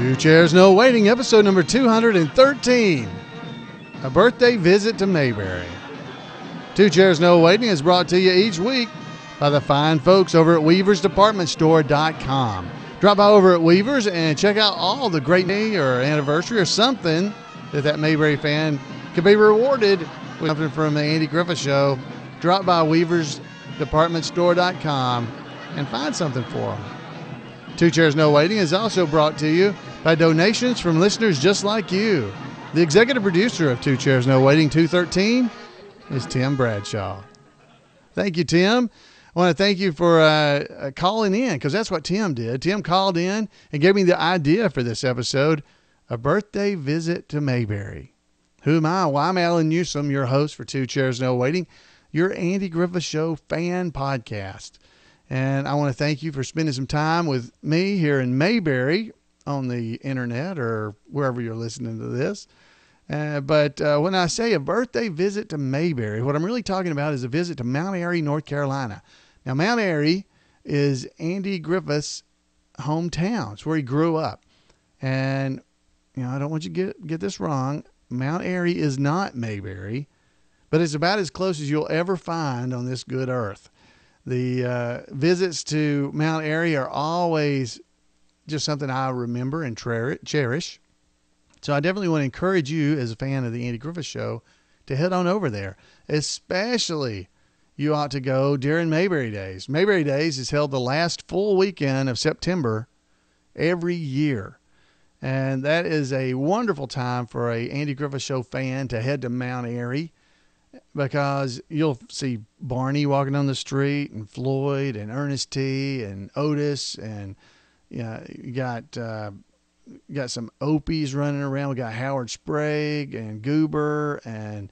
Two Chairs No Waiting, episode number 213. A birthday visit to Mayberry. Two Chairs No Waiting is brought to you each week by the fine folks over at weaversdepartmentstore.com. Drop by over at Weavers and check out all the great day or anniversary or something that Mayberry fan could be rewarded with something from the Andy Griffith Show. Drop by weaversdepartmentstore.com and find something for them. Two Chairs No Waiting is also brought to you by donations from listeners just like you. The executive producer of Two Chairs No Waiting 213 is Tim Bradshaw. Thank you, Tim. I want to thank you for calling in, because that's what Tim did. Tim called in and gave me the idea for this episode, a birthday visit to Mayberry. Who am I? Well, I'm Alan Newsom, your host for Two Chairs No Waiting, your Andy Griffith Show fan podcast. And I want to thank you for spending some time with me here in Mayberry on the internet or wherever you're listening to this. But when I say a birthday visit to Mayberry, what I'm really talking about is a visit to Mount Airy, North Carolina. Now, Mount Airy is Andy Griffith's hometown. It's where he grew up. And, you know, I don't want you to get this wrong. Mount Airy is not Mayberry, but it's about as close as you'll ever find on this good earth. The visits to Mount Airy are always just something I remember and cherish. So I definitely want to encourage you as a fan of the Andy Griffith Show to head on over there. Especially you ought to go during Mayberry Days. Mayberry Days is held the last full weekend of September every year. And that is a wonderful time for a Andy Griffith Show fan to head to Mount Airy, because you'll see Barney walking down the street and Floyd and Ernest T and Otis, and you got some Opies running around. We got Howard Sprague and Goober, and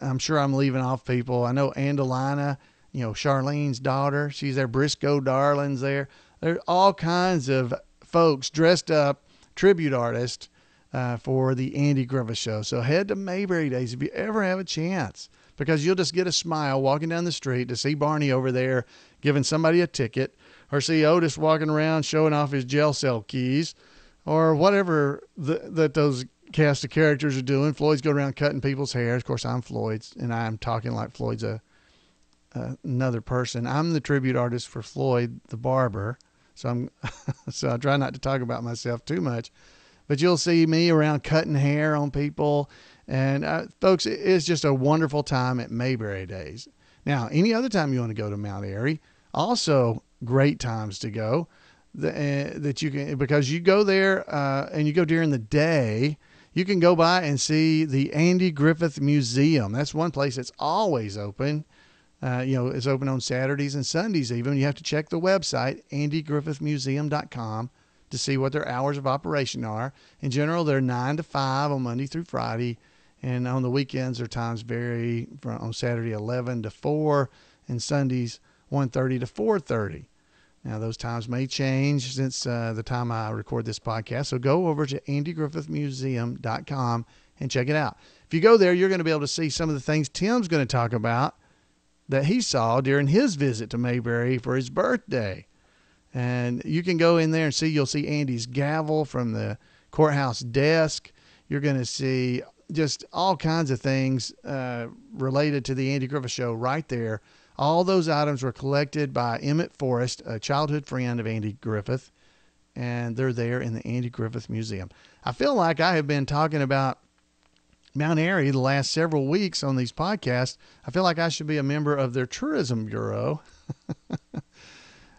I'm sure I'm leaving off people. I know Andalina, Charlene's daughter. She's there. Briscoe Darling's there. There's all kinds of folks dressed up, tribute artists, for the Andy Griffith Show. So head to Mayberry Days if you ever have a chance, because you'll just get a smile walking down the street to see Barney over there giving somebody a ticket, or see Otis walking around showing off his jail cell keys, or whatever that those cast of characters are doing. Floyd's going around cutting people's hair. Of course, I'm Floyd's, and I'm talking like Floyd's another person. I'm the tribute artist for Floyd the barber, so I try not to talk about myself too much. But you'll see me around cutting hair on people. And folks, it's just a wonderful time at Mayberry Days. Now, any other time you want to go to Mount Airy, also great times to go. That you can, because you go there and you go during the day, you can go by and see the Andy Griffith Museum. That's one place that's always open. It's open on Saturdays and Sundays even. You have to check the website, andygriffithmuseum.com. to see what their hours of operation are. In general, they're 9 to 5 on Monday through Friday. And on the weekends, their times vary from on Saturday 11 to 4 and Sundays 1:30 to 4:30. Now, those times may change since the time I record this podcast. So go over to andygriffithmuseum.com and check it out. If you go there, you're going to be able to see some of the things Tim's going to talk about that he saw during his visit to Mayberry for his birthday. And you can go in there and you'll see Andy's gavel from the courthouse desk. You're going to see just all kinds of things related to the Andy Griffith Show right there. All those items were collected by Emmett Forrest, a childhood friend of Andy Griffith, and they're there in the Andy Griffith Museum. I feel like I have been talking about Mount Airy the last several weeks on these podcasts. I feel like I should be a member of their tourism bureau.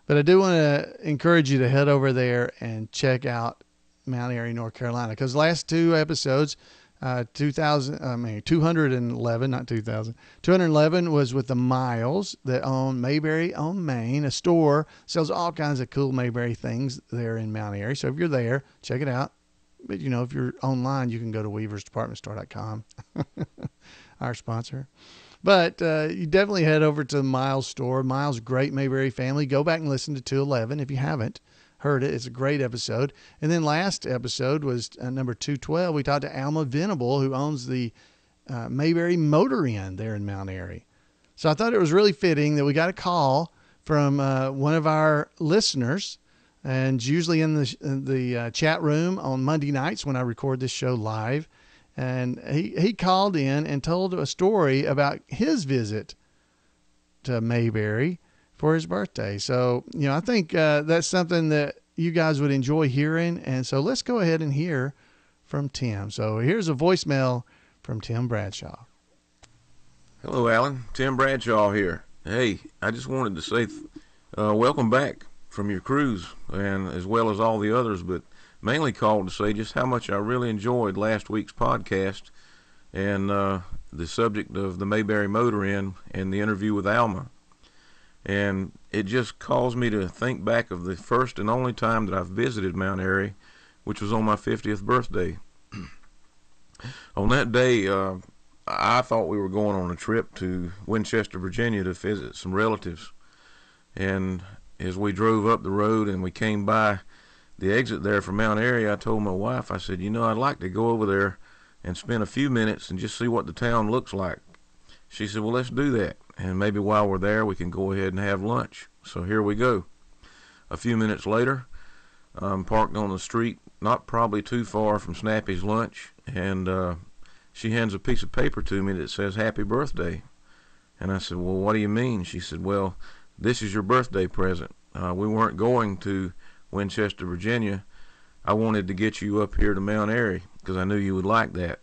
But I do want to encourage you to head over there and check out Mount Airy, North Carolina, because the last two episodes, 211 was with the Miles that own Mayberry on Main, a store, sells all kinds of cool Mayberry things there in Mount Airy. So if you're there, check it out. But, if you're online, you can go to weaversdepartmentstore.com, our sponsor. But you definitely head over to the Miles store. Miles, great Mayberry family. Go back and listen to 211 if you haven't heard it. It's a great episode. And then last episode was number 212. We talked to Alma Venable, who owns the Mayberry Motor Inn there in Mount Airy. So I thought it was really fitting that we got a call from one of our listeners, and usually in the chat room on Monday nights when I record this show live. And he called in and told a story about his visit to Mayberry for his birthday. So, I think that's something that you guys would enjoy hearing. And so let's go ahead and hear from Tim. So here's a voicemail from Tim Bradshaw. Hello, Alan. Tim Bradshaw here. Hey, I just wanted to say welcome back from your cruise, and as well as all the others, but mainly called to say just how much I really enjoyed last week's podcast and the subject of the Mayberry Motor Inn and the interview with Alma. And it just caused me to think back of the first and only time that I've visited Mount Airy, which was on my 50th birthday. On that day, I thought we were going on a trip to Winchester, Virginia to visit some relatives. And as we drove up the road and we came by the exit there from Mount Airy, I told my wife, I said, I'd like to go over there and spend a few minutes and just see what the town looks like. She said, well, let's do that. And maybe while we're there, we can go ahead and have lunch. So here we go. A few minutes later, I'm parked on the street, not probably too far from Snappy's lunch, and she hands a piece of paper to me that says, happy birthday. And I said, well, what do you mean? She said, well, this is your birthday present. We weren't going to Winchester, Virginia. I wanted to get you up here to Mount Airy because I knew you would like that.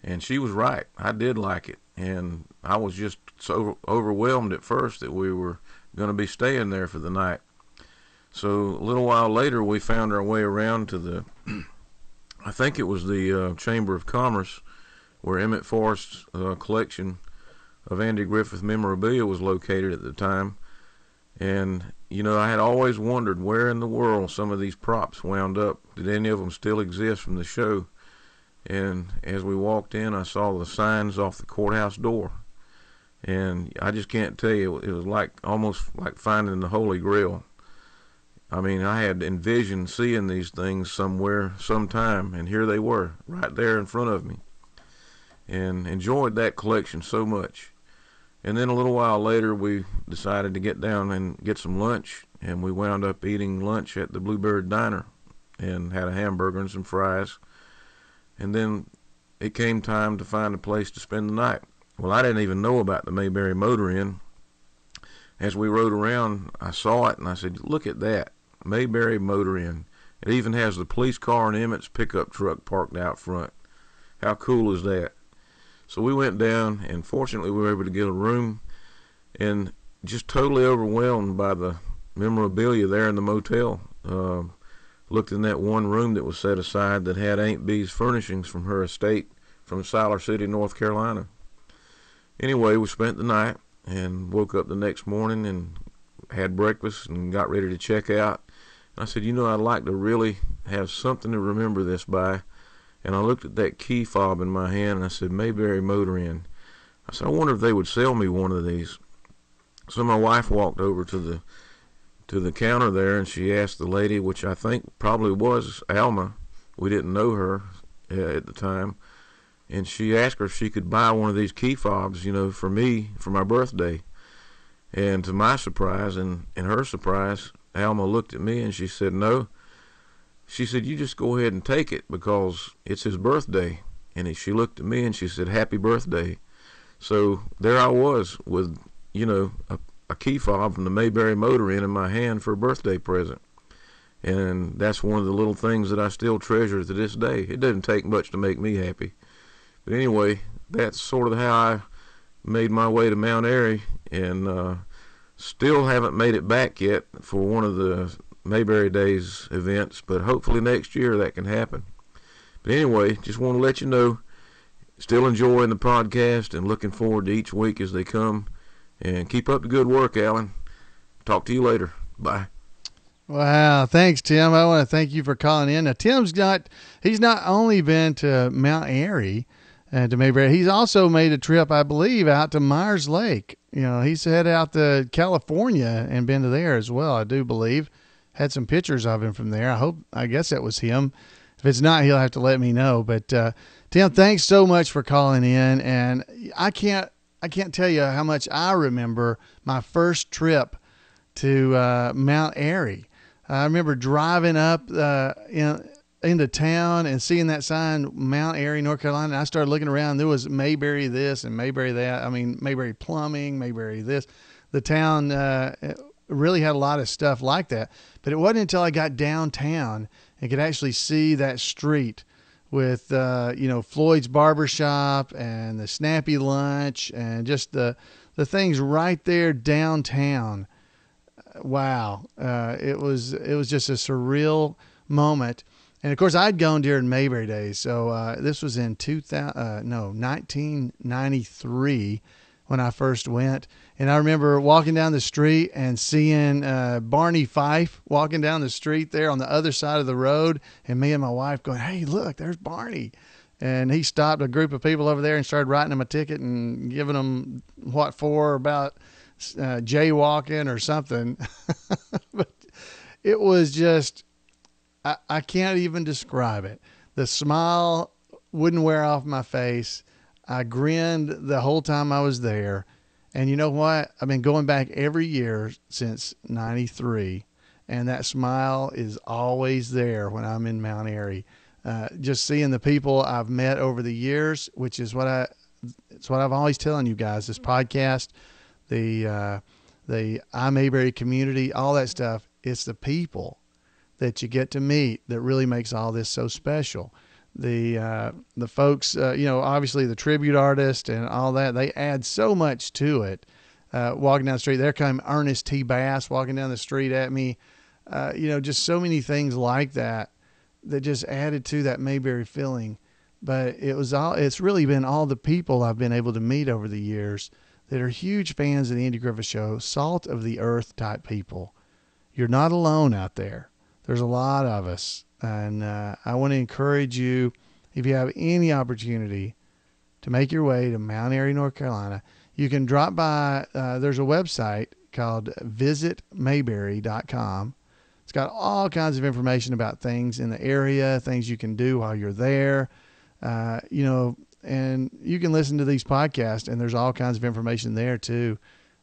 And she was right. I did like it. And I was just so overwhelmed at first that we were going to be staying there for the night. So a little while later, we found our way around to the, I think it was the Chamber of Commerce, where Emmett Forrest's collection of Andy Griffith memorabilia was located at the time. And, I had always wondered where in the world some of these props wound up. Did any of them still exist from the show? And as we walked in, I saw the signs off the courthouse door. And I just can't tell you, it was almost like finding the Holy Grail. I mean, I had envisioned seeing these things somewhere, sometime, and here they were, right there in front of me. And enjoyed that collection so much. And then a little while later, we decided to get down and get some lunch, and we wound up eating lunch at the Bluebird Diner and had a hamburger and some fries. And then it came time to find a place to spend the night. Well, I didn't even know about the Mayberry Motor Inn. As we rode around, I saw it, and I said, look at that, Mayberry Motor Inn. It even has the police car and Emmett's pickup truck parked out front. How cool is that? So we went down, and fortunately we were able to get a room, and just totally overwhelmed by the memorabilia there in the motel. Looked in that one room that was set aside that had Aunt Bee's furnishings from her estate from Siler City, North Carolina. Anyway, we spent the night and woke up the next morning and had breakfast and got ready to check out. And I said, I'd like to really have something to remember this by. And I looked at that key fob in my hand, and I said, Mayberry Motor Inn. I said, I wonder if they would sell me one of these. So my wife walked over to the counter there, and she asked the lady, which I think probably was Alma. We didn't know her at the time. And she asked her if she could buy one of these key fobs, for me, for my birthday. And to my surprise and her surprise, Alma looked at me and she said, no. She said, you just go ahead and take it because it's his birthday. And she looked at me and she said, happy birthday. So there I was with, a key fob from the Mayberry Motor Inn in my hand for a birthday present. And that's one of the little things that I still treasure to this day. It doesn't take much to make me happy. But anyway, that's sort of how I made my way to Mount Airy, and still haven't made it back yet for one of the Mayberry Days events, but hopefully next year that can happen. But anyway, just want to let you know, still enjoying the podcast and looking forward to each week as they come. And keep up the good work, Alan. Talk to you later. Bye. Wow. Thanks, Tim. I want to thank you for calling in. Now, he's not only been to Mount Airy and to Mayberry, he's also made a trip, I believe, out to Myers Lake. He's headed out to California and been to there as well, I do believe. Had some pictures of him from there. I guess that was him. If it's not, he'll have to let me know. But Tim, thanks so much for calling in. And I can't tell you how much I remember my first trip to Mount Airy. I remember driving up into town and seeing that sign, Mount Airy, North Carolina. And I started looking around. There was Mayberry this and Mayberry that. I mean, Mayberry Plumbing, Mayberry this. The town really had a lot of stuff like that. But it wasn't until I got downtown and could actually see that street with, Floyd's barbershop and the Snappy Lunch and just the things right there downtown. Wow. It was just a surreal moment. And of course I'd gone during Mayberry days. So, this was in 1993 when I first went. And I remember walking down the street and seeing, Barney Fife walking down the street there on the other side of the road. And me and my wife going, "Hey, look, there's Barney." And he stopped a group of people over there and started writing them a ticket and giving them what for about, jaywalking or something. But it was just, I can't even describe it. The smile wouldn't wear off my face. I grinned the whole time I was there. And you know what? I've been going back every year since 93, and that smile is always there when I'm in Mount Airy. Just seeing the people I've met over the years, which is it's what I've always telling you guys, this podcast, the Mayberry community, all that stuff. It's the people that you get to meet that really makes all this so special. The folks, obviously the tribute artist and all that, they add so much to it. Walking down the street, there came Ernest T. Bass walking down the street at me. Just so many things like that just added to that Mayberry feeling. But it's really been all the people I've been able to meet over the years that are huge fans of the Andy Griffith Show, salt of the earth type people. You're not alone out there. There's a lot of us. And I want to encourage you, if you have any opportunity to make your way to Mount Airy, North Carolina, you can drop by. There's a website called visitmayberry.com. It's got all kinds of information about things in the area, things you can do while you're there, and you can listen to these podcasts, and there's all kinds of information there too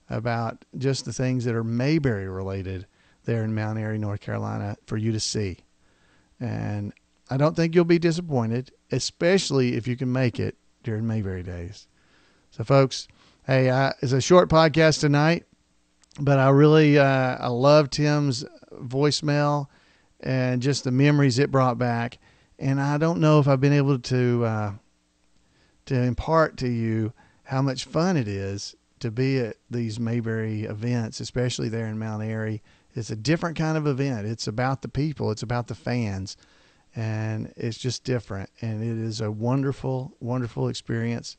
about just the things that are Mayberry related there in Mount Airy, North Carolina for you to see. And I don't think you'll be disappointed, especially if you can make it during Mayberry days. So folks, hey, it's a short podcast tonight, but I really, I love Tim's voicemail and just the memories it brought back. And I don't know if I've been able to impart to you how much fun it is to be at these Mayberry events, especially there in Mount Airy. It's a different kind of event. It's about the people. It's about the fans. And it's just different. And it is a wonderful, wonderful experience.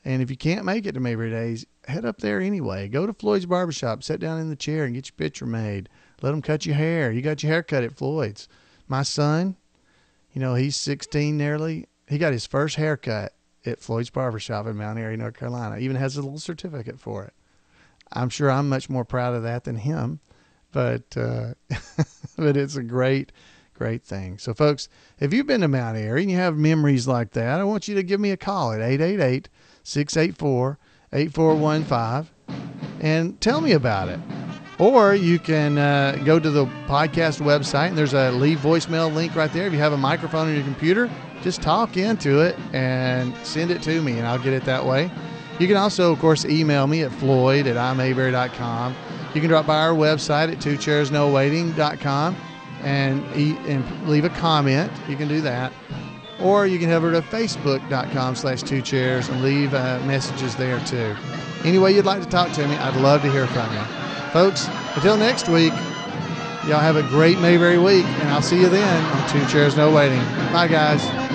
And if you can't make it to Mayberry Days, head up there anyway. Go to Floyd's Barbershop. Sit down in the chair and get your picture made. Let them cut your hair. You got your hair cut at Floyd's. My son, he's 16 nearly. He got his first haircut at Floyd's Barbershop in Mount Airy, North Carolina. Even has a little certificate for it. I'm sure I'm much more proud of that than him. But it's a great, great thing. So, folks, if you've been to Mount Airy and you have memories like that, I want you to give me a call at 888-684-8415 and tell me about it. Or you can go to the podcast website, and there's a leave voicemail link right there. If you have a microphone on your computer, just talk into it and send it to me, and I'll get it that way. You can also, of course, email me at floyd@imayberry.com. You can drop by our website at twochairsnowaiting.com and leave a comment. You can do that. Or you can head over to facebook.com/twochairs and leave messages there too. Any way you'd like to talk to me, I'd love to hear from you. Folks, until next week, y'all have a great Mayberry week, and I'll see you then on Two Chairs No Waiting. Bye, guys.